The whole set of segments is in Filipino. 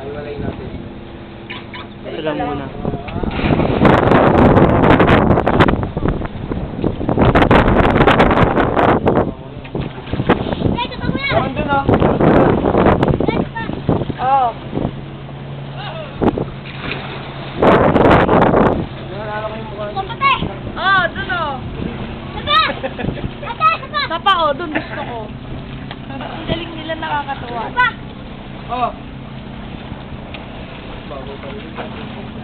Iwalay natin. Ito lang muna. Sapa, oh, dun gusto ko. Ang galing nila, nakakatuwa. Oh.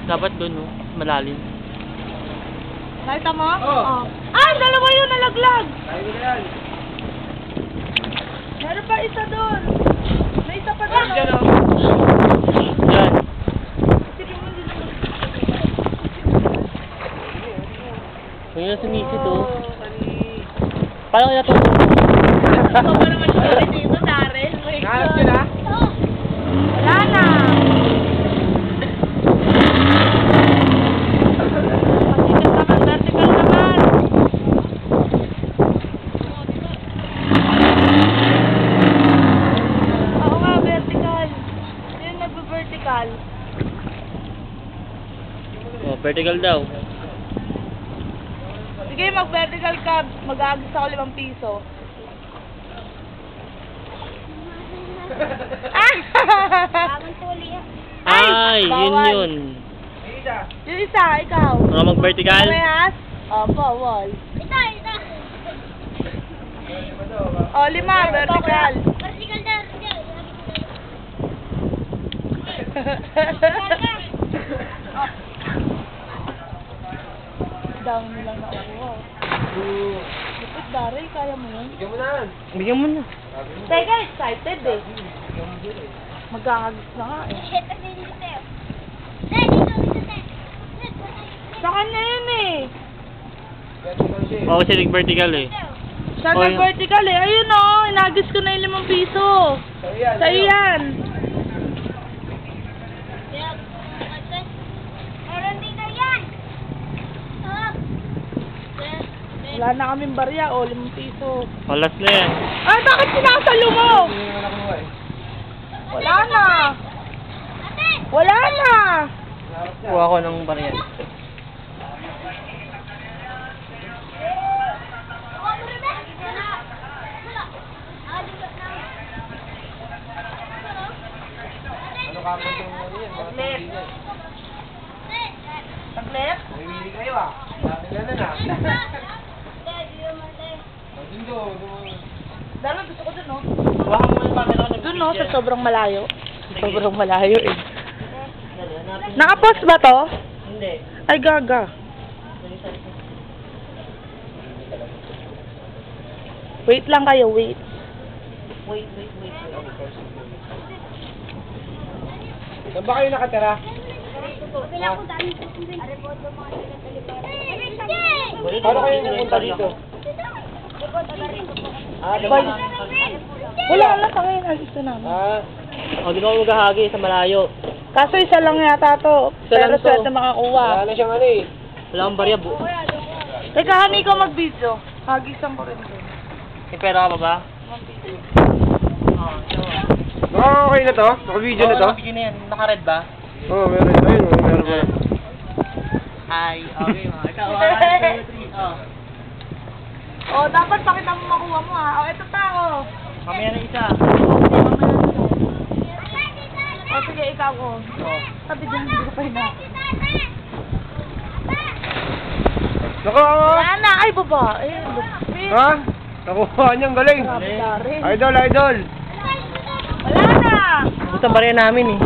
Dapat dun, no? Malalim. Nakita mo? Oh. Ah, dalawa yun, nalaglag. Tayo na yan. Meron pa isa dun. May isa pa dun. Diyan, oh. Yan. Sige mo din. Huwag na sumisit, oh. Paano kaya ito? Ito pa naman siya dito, Darren. Nahanap nyo na? Wala na. Pasikat naman, vertical naman. Oo nga, vertical. Yun, nagbe-vertical. Oh, vertical daw. Sige, mag-vertical ka. Mag-aagis ako 5 piso. Ay, yun bawal. yun. Yung isa, ikaw. Mga mag-vertical? Parehas? Opo, wall. Ito. O, 5, vertical. Vertical na. Dami nilang nakuha. Lupit, Daryl, kaya mo yun? Bigyan mo na. Bigyan mo na. Teka, excited eh. Magkakagis na nga eh. Sa kanya yun eh. Oo, kasi nag-vertical eh. Siya Oh, na vertical eh. Ayun o, inagis ko na yung 5 piso. Sa'yo yan. Wala na kaming barya o 5 piso. Alas na yan. Ay, bakit sinasalo mo? Wala na. Wala na. Kuha ko ng bariyan. Ano kapag yung ano yan? Saglit. Saglit? Mamimili kayo ah. Sabi na na. Dundo. Dalo, gusto ko dun, no? Kuha mo yung camera ko. Dun, no? Sa sobrang malayo. Sobrang malayo, eh. Nakapost ba to? Hindi. Ay, gaga. Wait lang kayo, wait. Wait. Saan ba kayo nakatira? Paano kayo pumunta dito? Bye. Wala na pa ngayon, gusto namin. O, di ba maghahagi sa malayo? Kaso isa lang yata to. Isa Pero lang to. swerte makakuha. Wala na siyang ano eh. Wala akong barya, bu. Teka, hani ko mag-video. Hagisan ko rin din. May pera ka pa ba? Okay na to? Naka-video na to? Naka-video na yan. Naka-red ba? Oo, meron. Ayun, meron pa. Hi, okay mo. Ikaw, 1, 2, 3, oh. Oh, dapat pakita mo makuha mo ha. Oh, ito pa oh. Mamaya na isa. Oh, sige, ikaw oh. Sabi dyan, hindi ko pa hina. Nako! Wala na. Ay, babae. Ha? Nakuha niyang galing. Grabe, Daryl. Idol. Wala na. Gusto ang barya namin eh.